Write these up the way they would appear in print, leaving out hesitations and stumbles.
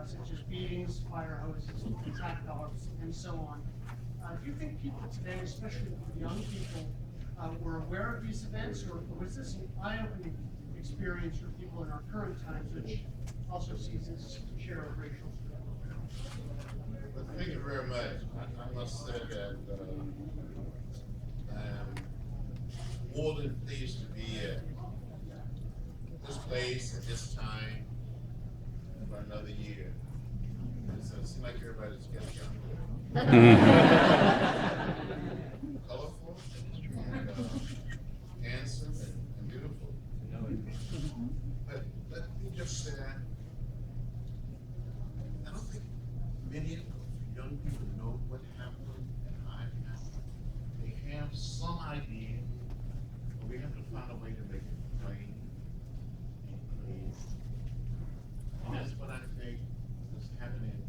such as beatings, fire hoses, attack dogs, and so on. Do you think people today, especially young people, were aware of these events, or was this an eye-opening experience for people in our current times, which also sees this share of racial strife? Well, thank you very much. I must say that I am more than pleased to be at this place at this time for another year. It seems like everybody's getting younger. Colorful, and, handsome, and beautiful. But let me just say, I don't think many of young people know what happened and how it happened. They have some idea, but we have to find a way to make it plain and clear. And that's what I think is happening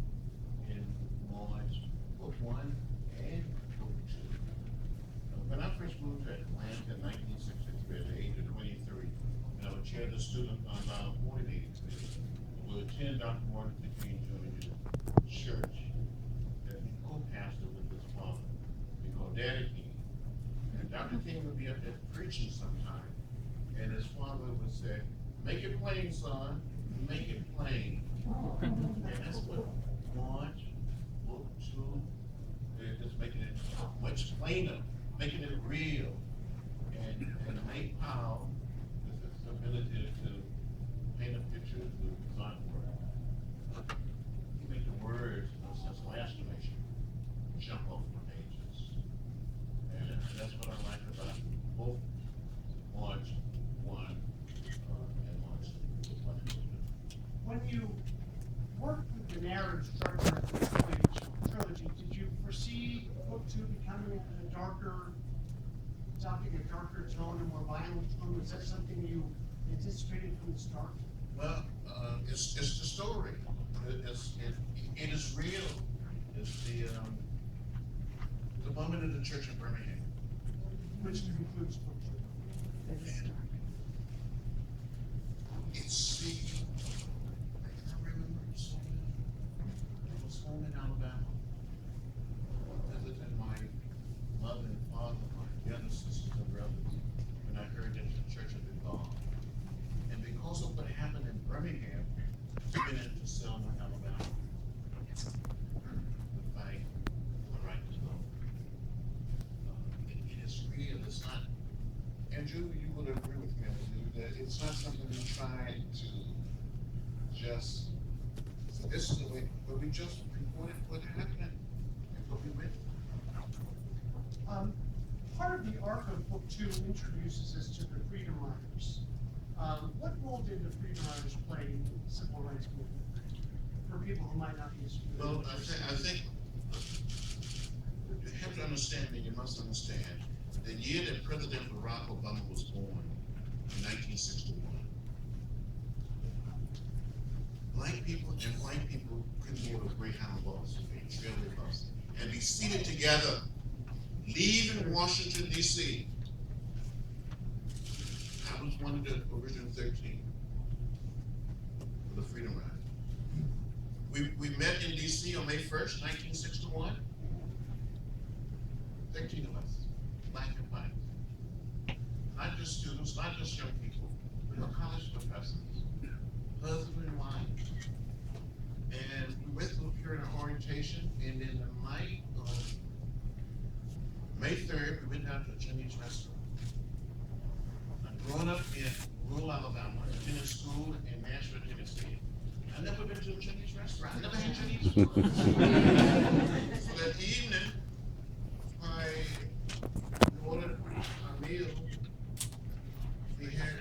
in March, book 1 and book 2. When I first moved to Atlanta in 1963 at the age of 23, I was chair of the student coordinating committee. We would attend Dr. Martin Luther King Jr. Church that he co-pastored with his father. We called Daddy King. And Dr. King would be up there preaching sometime. And his father would say, "Make it plain, son. Make it plain." And that's what March, book 2, they're just making it much plainer, making it real. And Nate Powell, with his ability to paint a picture through design work, he made the words of his last generation jump off the pages. And that's what I like about both March 1 and March 2. When you worked with the narrative structure of the trilogy, did you foresee book 2 becoming a darker, adopting a darker tone, a more violent tone? Was that something you anticipated from the start? Well, it's the story. It is real. It's the moment in the church in Birmingham. Which concludes book 2. It's I remember so well. I was home in Alabama, visiting my mother and father, my younger sisters and brothers, when I heard that the church had been gone. And because of what happened in Birmingham, we went into Selma, Alabama, to fight for the right to vote. It is real. It's not. Andrew, you would agree with me, that it's not something we try to just. This is the way, but we just reported what happened and what we went through. Part of the arc of book 2 introduces us to the Freedom Riders. What role did the Freedom Riders play in the civil rights movement for people who might not be as familiar? Well, I think you have to understand, and you must understand, the year that President Barack Obama was born, in 1961, black people and white people couldn't board a Greyhound bus, a trailway bus, and be seated together, leaving Washington, D.C. I was one of the original 13 for the Freedom Ride. We met in D.C. on May 1st, 1961. 13 of us, black and white. Not just students, not just young people, but college professors, husband and wife. And we went through a period of orientation, and in the night of May 3rd, we went down to a Chinese restaurant. I'd grown up in rural Alabama, attended school in Nashville, Tennessee. I've never been to a Chinese restaurant. I never had Chinese food. So that evening, I ordered a meal. We had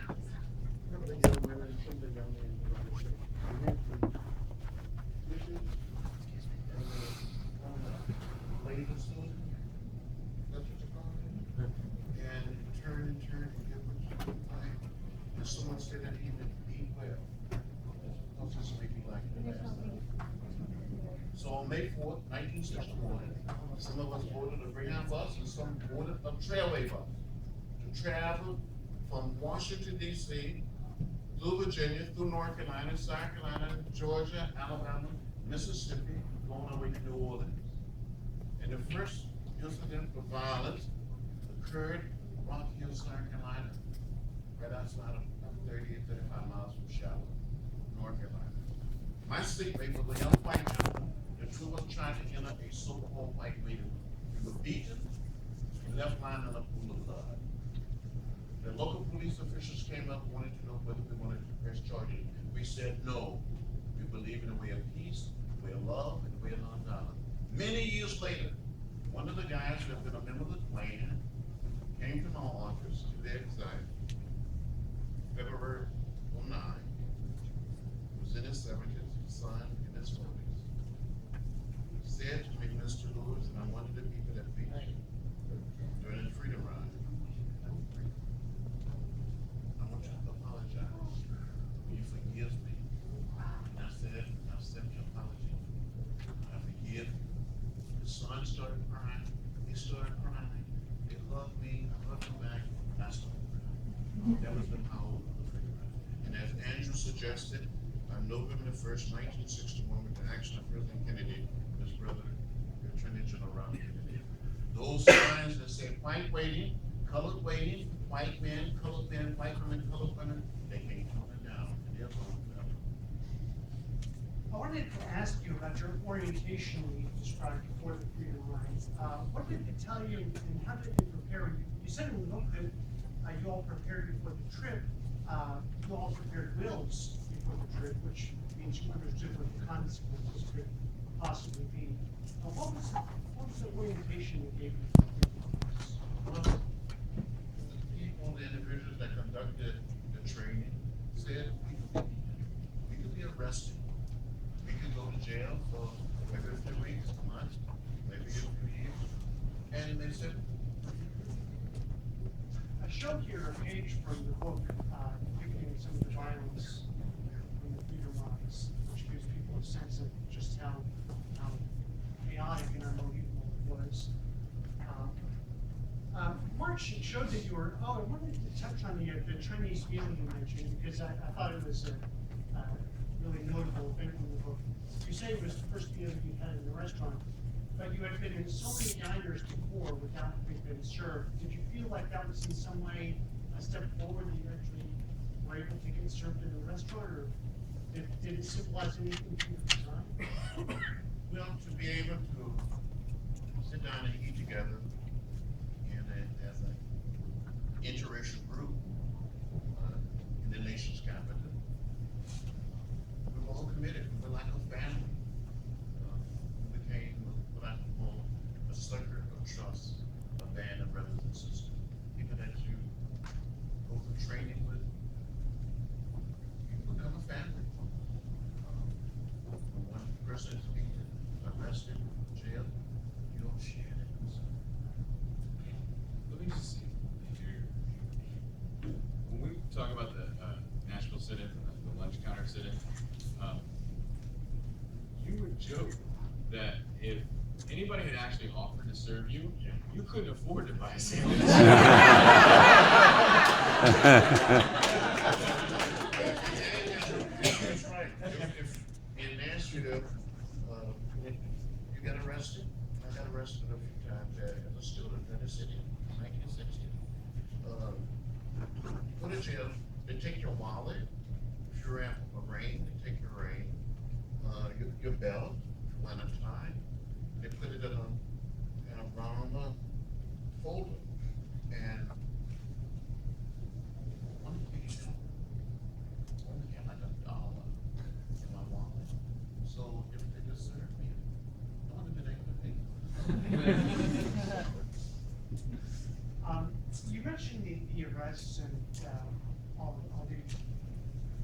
some of the young women and some of the young men. We had some dishes and ladies' food. That's what you call it. And turn and get what you like. And someone said that evening, eat well. That's just make me like it. So on May 4th, 1961, some of us boarded a Greyhound bus and some boarded a Trailway bus to travel from Washington, D.C. to through Virginia, through North Carolina, South Carolina, Georgia, Alabama, Mississippi, going away to New Orleans. And the first incident of violence occurred in Rock Hill, South Carolina, right outside of 35 miles from Charlotte, North Carolina. My seatmate was a young white gentleman. The two of us tried to enter a so-called white meeting. We were beaten and left lying in a pool of blood. The local police officials came up, wanted to know whether we wanted to press charges. We said no. We believe in a way of peace, a way of love, and a way of nonviolence. Many years later, one of the guys who had been a member of the Klan came to my office, to be exact, February 09. He was in his 70s, his son in his 40s. He said to me, Mr. Lewis, and I'm one of the people that beat you during the Freedom Ride. I want you to apologize. Will you forgive me? And I said, I've sent your apology. I forgive you. The son started crying. He started crying. He hugged me. I hugged him back. And I started crying. That was the power of the Freedom Ride. And as Andrew suggested, on November 1st, 1961, with the action of President Kennedy and his brother, Attorney General Robert Kennedy, those signs that say white waiting, colored waiting, white men, colored men, white women, colored women, they came coming down, and they're going down. I wanted to ask you about your orientation you described before the Freedom Rides. What did it tell you, and how did it prepare you? You said in the book that you all prepared before the trip. You all prepared wills before the trip, which means you understood what the consequences could possibly be. What was the orientation you gave you? Well, the people, the individuals that conducted the training said we could be arrested. We could go to jail for maybe a few weeks, a month, maybe a few years. And they said, I showed here a page from the book depicting some of the violence from the Freedom Rides, which gives people a sense of just how chaotic and unbelievable it was. March, it showed that you were, I wanted to touch on the Chinese meal you mentioned, because I thought it was a really notable event in the book. You say it was the first meal you had in the restaurant, but you had been in so many diners before without having been served. Did you feel like that was in some way a step forward that you actually were able to get served in a restaurant, or did it symbolize anything to you at the time? well, to be able to sit down and eat together as an interracial group in the nation's capital, we were all committed. We were like a family. We became what I call a circle of trust, a band of brothers and sisters, people that you go through training with. You become a family. When one person is being arrested, jailed, you don't share that concern. Let me just see here. When we talk about the Nashville sit-in, the lunch counter sit-in, you would joke that if anybody had actually offered to serve you, you couldn't afford to buy a sandwich. That's right. If in Nashville, you got arrested. I got arrested a few times as a student in the city in 1960. Put in jail. They take your wallet. If you're at a ring, they take your ring. Your belt, if you want a tie. They put it in a brown folder. And one occasion, I only had like $1 in my wallet. So if they just served me, I would have been able to pay. You mentioned the arrests and all the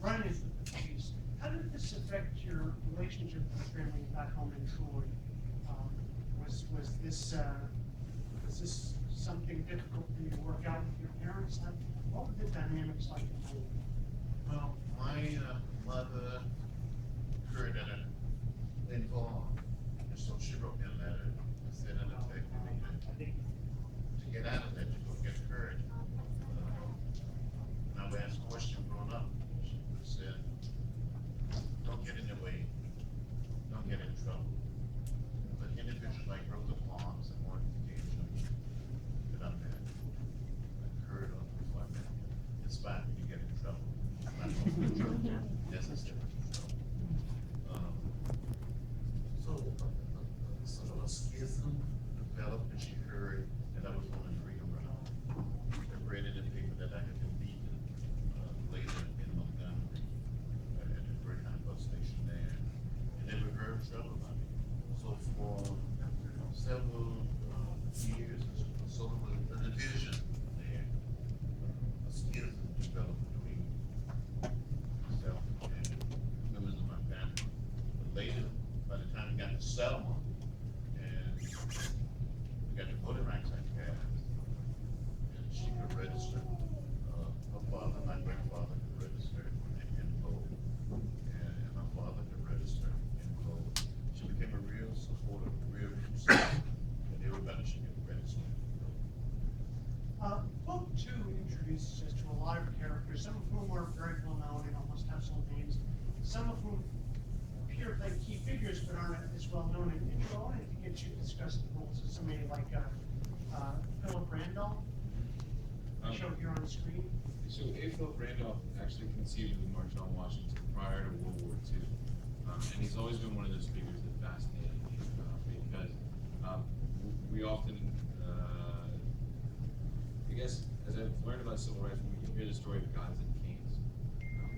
run-ins with the police. How did this affect your relationship with your family back home in Troy? Was this something difficult for you to work out with your parents? What were the dynamics like at home? Well, my mother heard that I involved, and so she wrote me a letter and said in effect to get out of that, to go get courage. And I would ask a question growing up, in Selma, and we got the voting rights act passed, and she could register. Her father, my grandfather, could register and vote, and my father could register and vote. She became a real supporter, real crusader, and everybody should get registered. Book two introduces us to a lot of characters, some of whom are very well known and almost household names, some of whom appear like key figures but aren't as well known. And I wanted to get you to discuss the roles of somebody like Philip Randolph, shown here on the screen. So A. Philip Randolph actually conceived of the March on Washington prior to World War II. And he's always been one of those figures that fascinated me because we often, I guess, as I've learned about civil rights, we hear the story of gods and kings.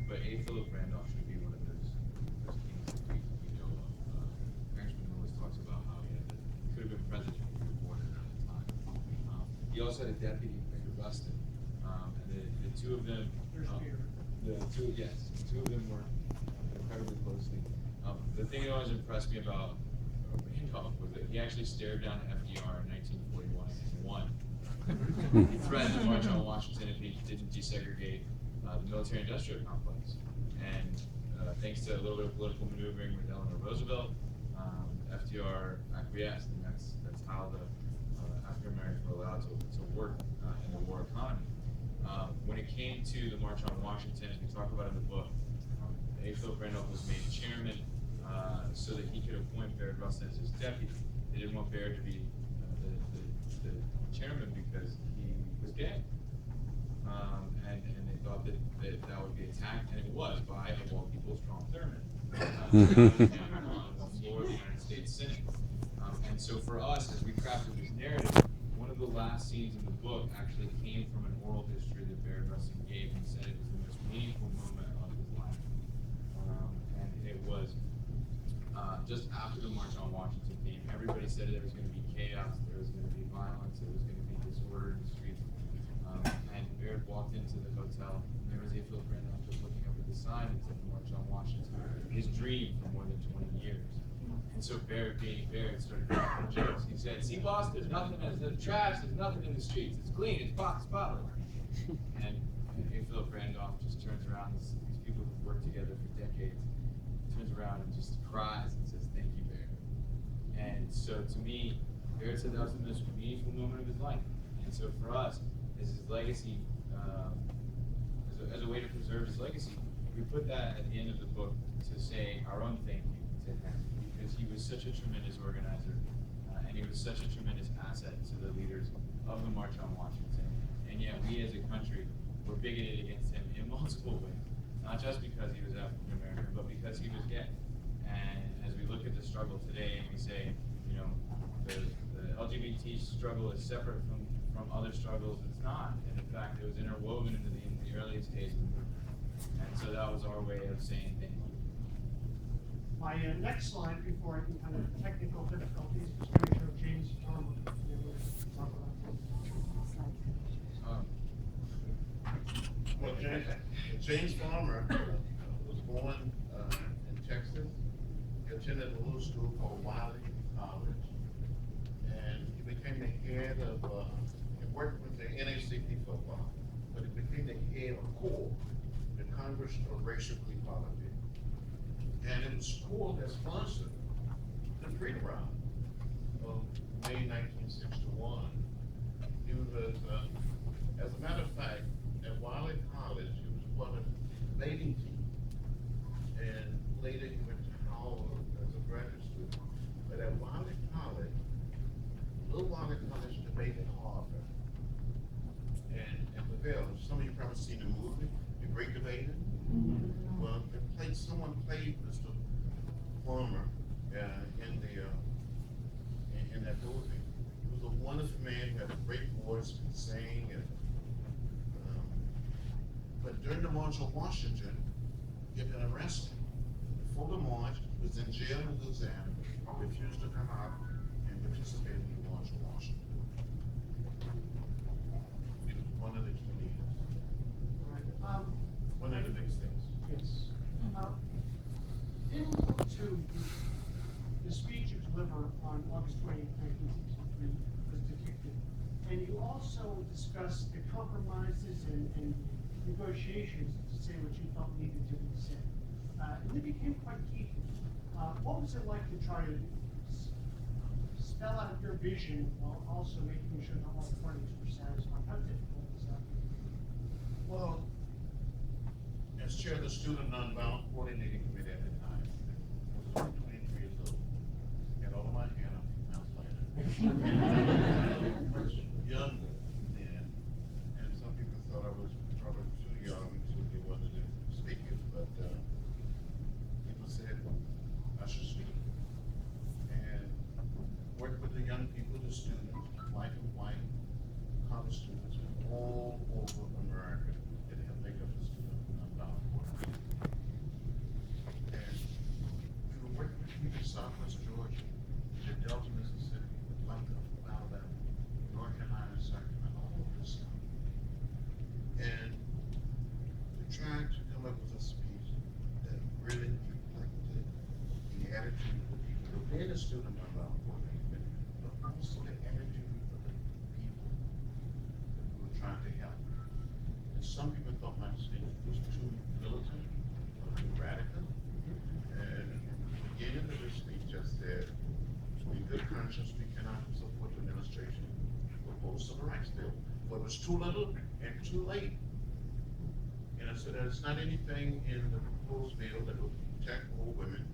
But A. Philip Randolph should be one of those kings that we know of. Congressman Lewis talks about how he could have been president if he was born at another time. He also had a deputy, Mr. Buston. And the two of them, the two of them worked incredibly closely. The thing that always impressed me about Randolph was that he actually stared down FDR in 1941 and won. He threatened to march on Washington if he didn't desegregate the military-industrial complex. And thanks to a little bit of political maneuvering with Eleanor Roosevelt, FDR acquiesced, and that's how the African Americans were allowed to work in the war economy. When it came to the March on Washington, as we talk about in the book, A. Philip Randolph was made chairman so that he could appoint Baird Rustin as his deputy. They didn't want Baird to be the chairman because he was gay. And they thought that would be attacked, and it was by, of all people, Strom Thurmond on the floor of the United States Senate. And so for us, as we crafted this narrative, one of the last scenes in the book actually came from an oral history that Baird Rustin gave and said it was the most meaningful moment of his life. And it was just after the March on Washington came. Everybody said there was going to be chaos, there was going to be violence, there was going to be disorder in the streets. And Baird walked into the hotel, and there was A. Philip Randolph just looking up at the sign that said March on Washington, his dream for more than 20 years. And so Baird, being Baird, started cracking jokes. He said, "See, boss, there's nothing, there's trash, there's nothing in the streets. It's clean, it's spotless." And A. Philip Randolph just turns around, these people who've worked together for decades, turns around and just cries and says, "Thank you, Baird." And so to me, Baird said that was the most meaningful moment of his life. And so for us, as his legacy, as a way to preserve his legacy, we put that at the end of the book to say our own thank you to him, because he was such a tremendous organizer, and he was such a tremendous asset to the leaders of the March on Washington. And yet we as a country were bigoted against him in multiple ways, not just because he was African American, but because he was gay. And as we look at the struggle today and we say, you know, the LGBT struggle is separate from other struggles, it's not. And in fact, it was interwoven into the earliest days of the movement. And so that was our way of saying thank you. My next slide, before I can kind of technical difficulties, is going to show James Farmer. Well, James Farmer was born in Texas. He attended a little school called Wiley College, and he became the head of, he worked with the NAACP football, but he became the head of CORE, the Congress of Racial Equality. And it was CORE that sponsored the Freedom Ride of May 1961. He was, as a matter of fact, at Wiley College, he was part of the debating team. And later he went to Howard as a graduate student. But at Wiley College, little Wiley College debated Harvard. And prevailed. Some of you probably seen the movie, The Great Debater. Well, someone played Mr. Farmer in that movie. He was a wonderful man who had a great voice, could sing, and but during the March on Washington, he had been arrested. Before the march, he was in jail in Louisiana, refused to come out and participate in the March on Washington. He was one of the key leaders. One of the biggest things. Yes. In book two, the speech on August 28, 1963 was depicted. And you also discussed the compromises and negotiations to say what you felt needed to be said. And they became quite key. What was it like to try to spell out your vision while also making sure that all parties were satisfied? How difficult was that? Well, as chair of the Student Nonviolent Coordinating Committee at the time, I was 23 years old, had all of my hair up, I was much younger then, and some people thought I was probably too young to be wanted to speak it, but people said I should speak. And work with the young people, the students, black and white, college students from all over America that have make up the Student Nonviolent Coordinating. And we were working with people in Southwest Georgia, the Delta, Mississippi, Atlanta, Alabama, North Carolina, South Carolina, all over the South. And we tried to come up with a speech that really reflected the attitude of the people, within the Student Nonviolent Coordinating, but also the attitude of the people that we were trying to help. And some people thought my speech was too militant or too radical. And at the beginning of the speech, I said, in good conscience, we cannot support the administration proposed civil rights bill. But it was too little and too late. And I said, there's not anything in the proposed bill that will protect old women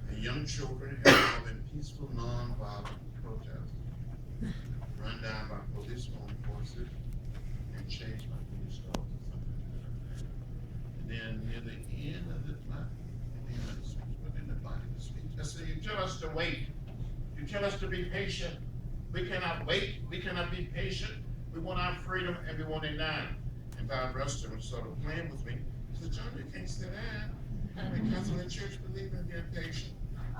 and young children involved in peaceful, non-violent protests, run down by police armed forces, and changed by police dogs or something like that. And then near the end of the speech, but in the body of the speech, I said, you tell us to wait. You tell us to be patient. We cannot wait. We cannot be patient. We want our freedom and we want it now. And Bob Ruster was sort of playing with me. He said, John, you can't say that. Because in the church believe in being patient.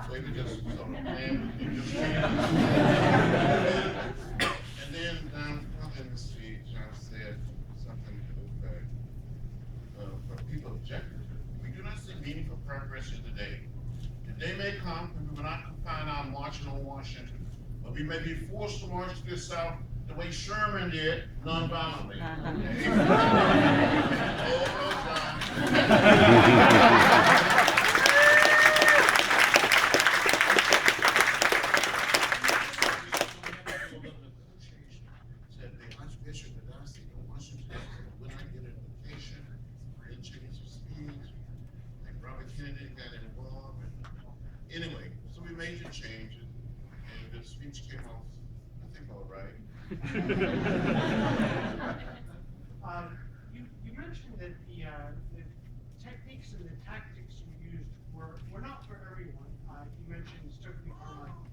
So he was just sort of playing with me. Just and then down in the speech, I said something to the effect of people objected to. We do not see meaningful progress in the day. The day may come when we will not confine our marching on Washington, but we may be forced to march to the South the way Sherman did, non-violently. Said the Archbishop of Diocese of Washington would not get an invitation, didn't change his speech, and Robert Kennedy got involved. Anyway, so we made the changes, and the speech came off, I think, all right. You mentioned that the techniques and the tactics you used were not for everyone. You mentioned Stokely Carmichael,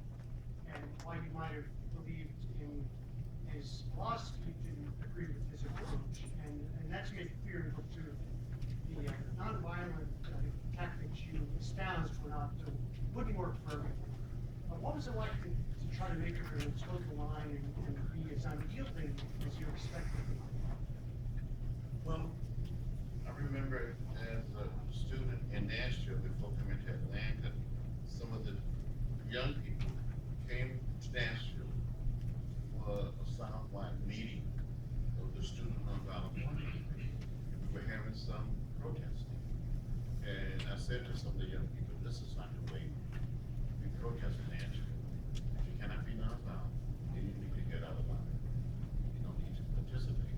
and while you might have believed in his philosophy, you didn't agree with his approach, and that's made clear in the book too. The nonviolent tactics you espoused wouldn't work for everyone. What was it like to try to make everyone toe the line and be as unyielding as you expected? Well, I remember as a student in Nashville before coming to Atlanta, some of the young people came to Nashville for a Southwide meeting of the Student Nonviolent Coordinating Committee. We were having some protesting. And I said to some of the young people, this is not the way we protest in Nashville. If you cannot be nonviolent, then you need to get out of line. You don't need to participate.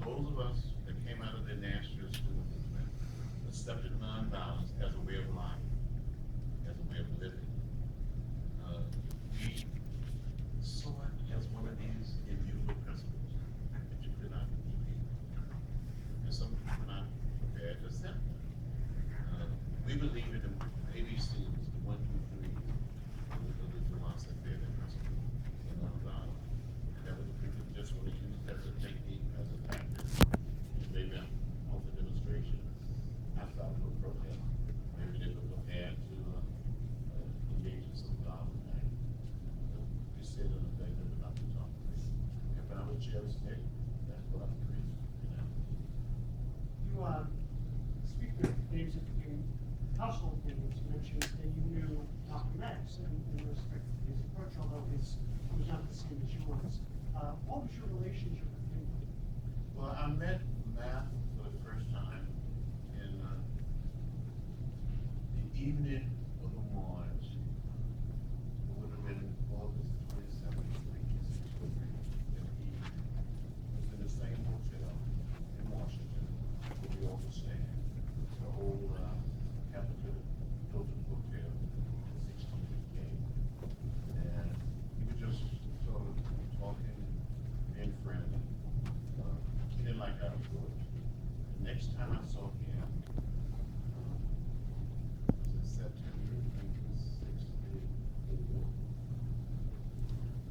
Those of us that came out of the Nashville student movement accepted nonviolence as a way of life, as a way of living. We saw it as one of these immutable principles that you could not defeat. And some people were not prepared to accept that. We believe in the ABCs, the 1, 2, 3, the philosophy and the principle, and nonviolence. That was people just want to use that as a technique, as a tactic. Maybe off the demonstration, outside of a protest. Maybe they were prepared to engage in some violent act. We said on the thing that we're not to talk about. If I was Chair Snake, that's what I'm doing. You speaking of names of household names, you mentioned that you knew Malcolm met in respect to his approach, although his was not the same as yours. What was your relationship with him? Well, I met Matt for the first time in the evening of the launch. It would have been August 27th, 1963. And he was in the same hotel in Washington where we all were staying. The old Capitol Hilton Hotel, 16K. And we were just sort of talking, being friendly. He didn't like our approach. The next time I saw him was in September 1964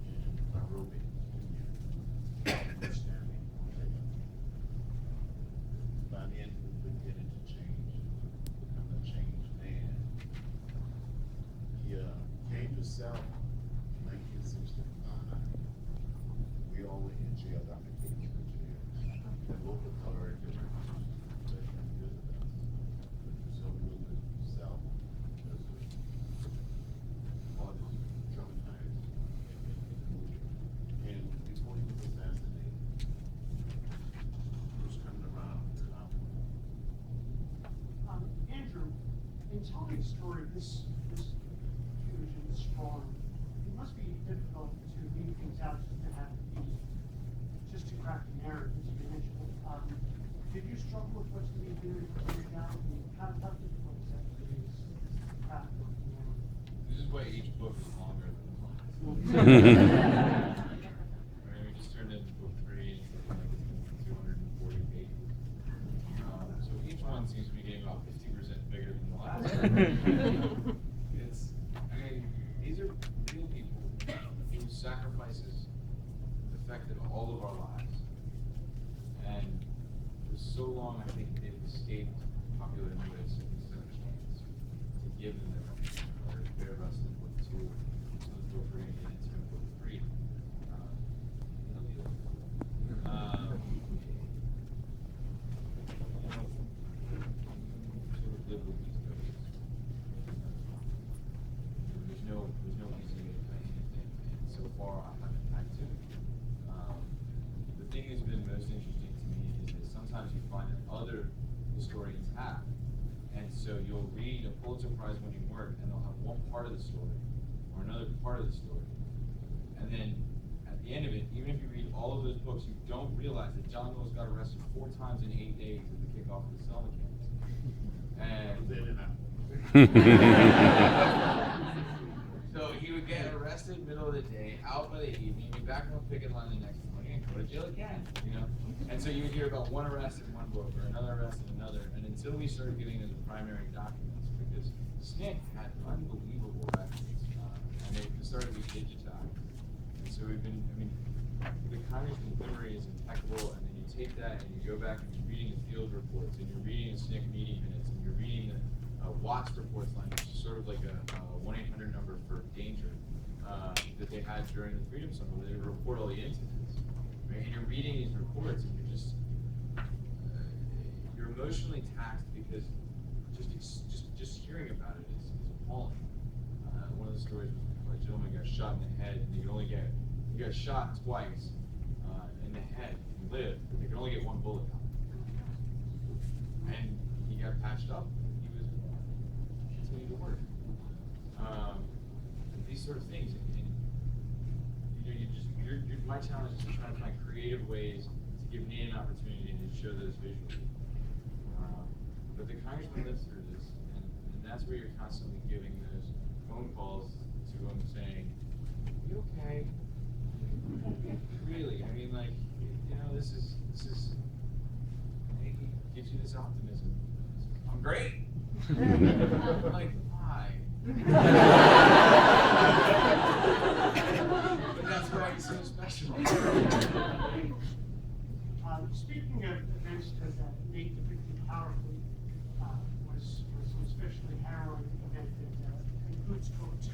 in Nairobi, Kenya. Stanley Ortega. By then, we were beginning to change, become a changed man. He came to South in 1965. We all were in jail, Dr. King was in jail. The local authority let him visit us. So we were in South because of all this traumatized and before he was assassinated, he was coming around to our Andrew, in telling the story, this huge and strong, it must be difficult to leave things out just to have it be, just to craft a narrative, as you mentioned. Did you struggle with what's being figured out? How difficult is that to do this craft of the narrative? This is why each book is longer than the last. Right, we just turned in book 3, and it's like 240 pages. So each one seems to be getting about 50% bigger than the last. It's, I mean, these are real people whose sacrifices affected all of our lives. And for so long, I think they've escaped popular notice and misunderstandings to give them their own, or they're arrested in book 2, so the book 3, and into book 3. Sort of live with these notions. There's no easy way to play anything, and so far I haven't had to. The thing that's been most interesting to me is that sometimes you find that other historians have. And so you'll read a Pulitzer Prize winning work and they'll have one part of the story or another part of the story. And then at the end of it, even if you read all of those books, you don't realize that John Lewis got arrested 4 times in 8 days at the kickoff of the Selma campus. And so he would get arrested middle of the day, out by the evening, be back on the picket line the next morning, and go to jail again, you know? And so you would hear about one arrest in one book, or another arrest in another, and until we started getting into the primary documents, because SNCC had unbelievable records, and they started to be digitized. And so we've been, I mean, the Congressman's memory is impeccable, and then you take that and you go back and you're reading the field reports, and you're reading the SNCC meeting minutes, and you're reading the Watts reports line, which is sort of like a 1-800 number for danger that they had during the Freedom Summer, where they would report all the incidents. Right? And you're reading these reports, and you're just you're emotionally taxed because just hearing about it is appalling. One of the stories was a gentleman got shot in the head, and he got shot twice in the head and lived, but they could only get 1 bullet out. And he got patched up. To work. These sort of things, and you know, my challenge is to try to find creative ways to give me an opportunity to show those visually. But the congressman lives through this, and that's where you're constantly giving those phone calls to him saying, "Are you okay? Really? I mean, like, you know, this is it gives you this optimism. I'm great." I'm like, why? But that's why it's so special. Speaking of events that made the victim powerfully, was an especially harrowing event that includes book 2.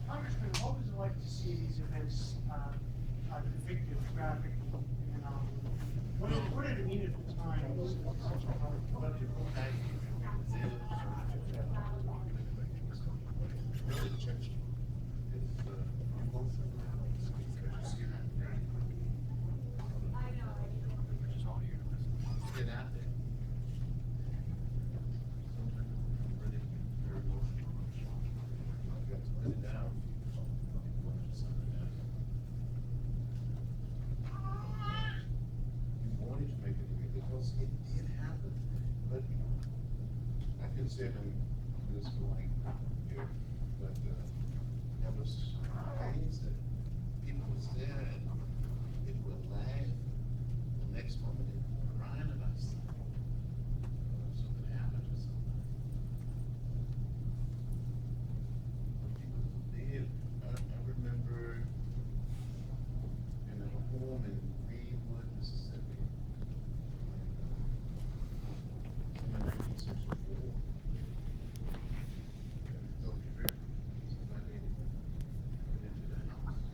Congressman, what was it like to see these events depicted graphically in the novel? What did it mean at the time? considering this going here, but, there was things that people said, and people would laugh, the next moment they were crying about something. Something happened or something. People did, I remember in a home in Greenwood, Mississippi, in 1964. Somebody went into the house.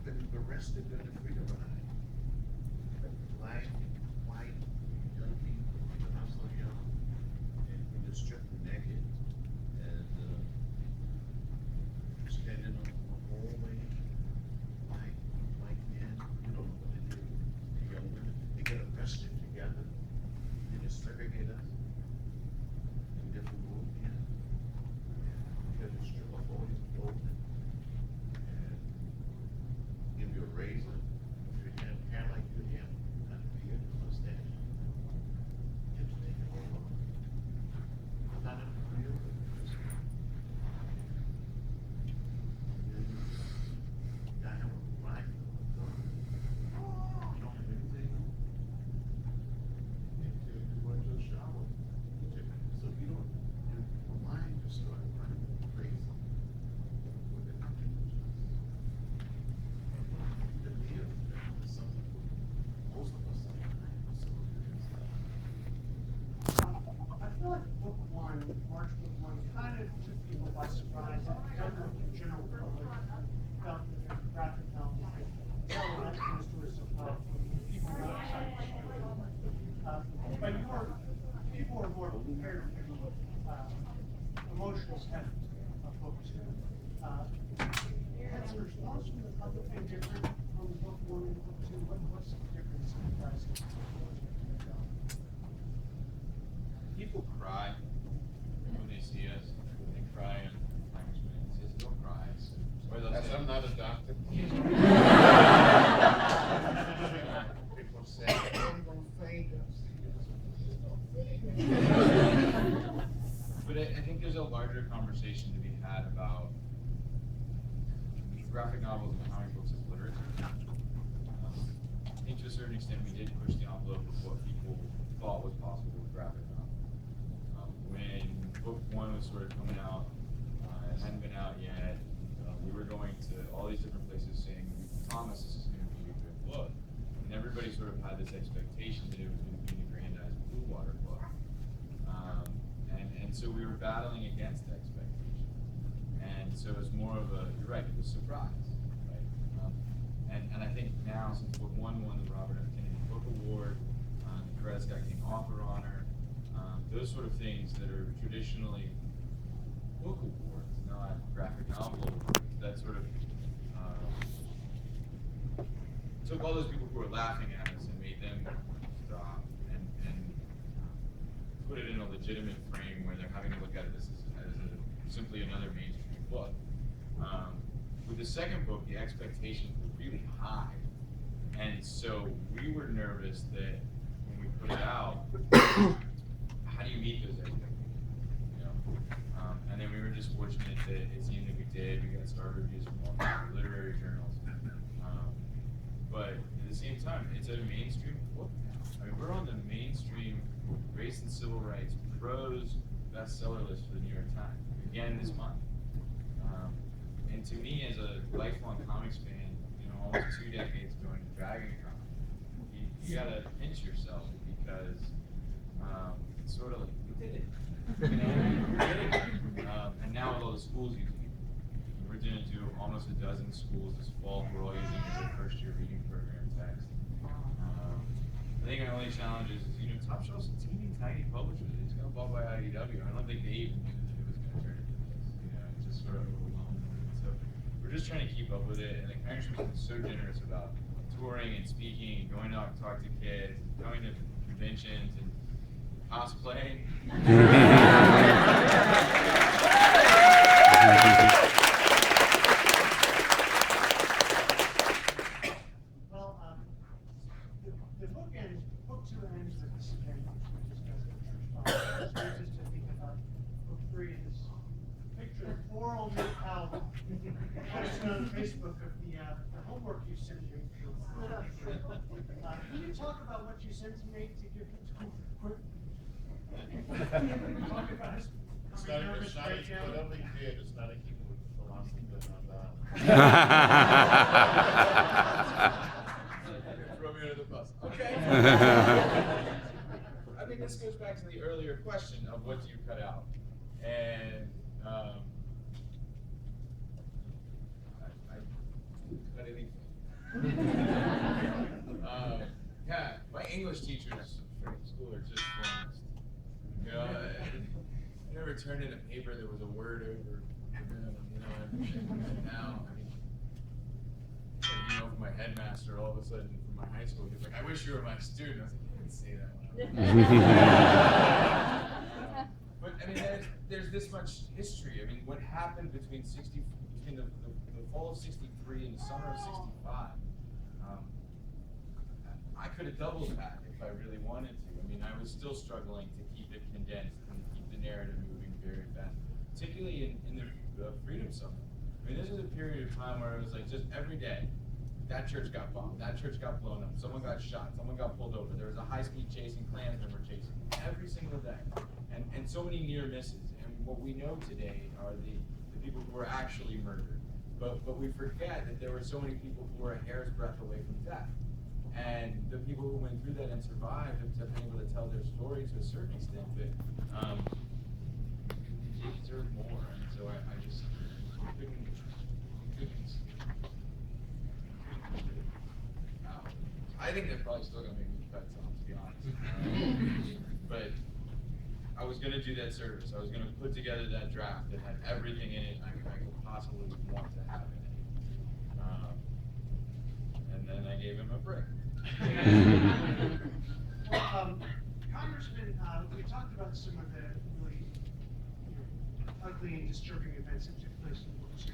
Been arrested in the freedom ride. Black, white, young people, not so young, and just stripped naked, and standing on the hallway, white men, you don't know what they do. The young women, they get arrested together, they just segregate us in different rooms, because the stripper always open. Give you a razor, if you have hair like you have, not a beard, a mustache. Just take it all off. Not in the real. You gotta have a rifle. You don't have anything. Until you go into the shower. So you don't, your mind just started running crazy. With it. I feel like book one, March book one, kind of took people by surprise. I don't know if the general public felt that the graphic novel was relevant to the stories of people who are outside the story. But people are more prepared for the emotional heavy of books. Has the response from the public been different from book one and book two? What's the difference in the guys? People cry when they see us. They cry and Congressman says, "Don't cry." Or they'll say, I'm not a doctor. People say, I'm gonna faint. But I think there's a larger conversation to be had about graphic novels and comic books as literature. I think to a certain extent we did push the envelope of what people thought was possible with graphic novels. When book one was sort of coming out, it hadn't been out yet, we were going to all these different places saying, Thomas, this is going to be a good book. And everybody sort of had this expectation that it was going to be an aggrandized Blue Water book. And so we were battling against expectation. And so it was more of a, you're right, it was surprise, right? And I think now, since book one won the Robert F. Kennedy Book Award, the Coretta Scott King Author Honor, those sort of things that are traditionally book awards, not graphic novel awards, that sort of took all those people who were laughing at us and made them stop and put it in a legitimate frame where they're having to look at it as simply another mainstream book. With the second book, the expectations were really high, and so we were nervous that when we put it out, how do you meet those expectations? You know, and then we were just fortunate that it seemed that we did. We got star reviews from all the literary journals, but at the same time, it's a mainstream book now. I mean, we're on the mainstream race and civil rights prose bestseller list for the New York Times again this month. And to me, as a lifelong comics fan, you know, almost 2 decades going to Dragon Con, you gotta pinch yourself because it's sort of like, we did it. You know, we did it. And now with all the schools using it, we're going to do almost a dozen schools this fall. We're all using it as a first-year reading program text. I think our only challenge is, you know, Top Shelf's a teeny tiny publisher. It's got bought by IDW. I don't think they even knew that it was going to turn into this. You know, it's just sort of overwhelming. So we're just trying to keep up with it. And the Congressman's been so generous about touring and speaking and going out to talk to kids, and going to conventions and cosplaying. you sent me. Can you talk about what you sent to me to give quick? Talk about his It's coming not, nervous it's not, breakdown. whatever he did, it's not in keeping with the philosophy of Throw me under the bus. Okay. I mean, this goes back to the earlier question of what do you cut out, and I cut anything. Yeah, my English teachers in school are just honest. You know, I never turned in a paper that was a word over. You know, and now, I mean, you know, from my headmaster, all of a sudden from my high school, he's like, "I wish you were my student." I was like, "You didn't say that." But I mean, there's this much history. I mean, what happened between the fall of '63 and the summer of '65? I could have doubled that if I really wanted to. I mean, I was still struggling to keep it condensed and keep the narrative moving very fast, particularly in the Freedom Summer. I mean, this was a period of time where it was like just every day, that church got bombed, that church got blown up, someone got shot, someone got pulled over, there was a high-speed chasing, Klansmen were chasing, every single day. And so many near misses. And what we know today are the people who were actually murdered. But we forget that there were so many people who were a hair's breadth away from death. And the people who went through that and survived have been able to tell their story to a certain extent, but they deserve more. And so I just couldn't. I think they're probably still gonna make me cut some, to be honest. But I was gonna do that service. I was gonna put together that draft that had everything in it I could possibly want to have in it. And then I gave him a break. Well, Congressman, we talked about some of the really ugly and disturbing events that took place in Wilkes.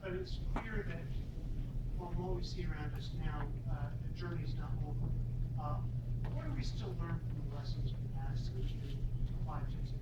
But it's clear that from what we see around us now, the journey is not over. What do we still learn from the lessons we have since we applied to today?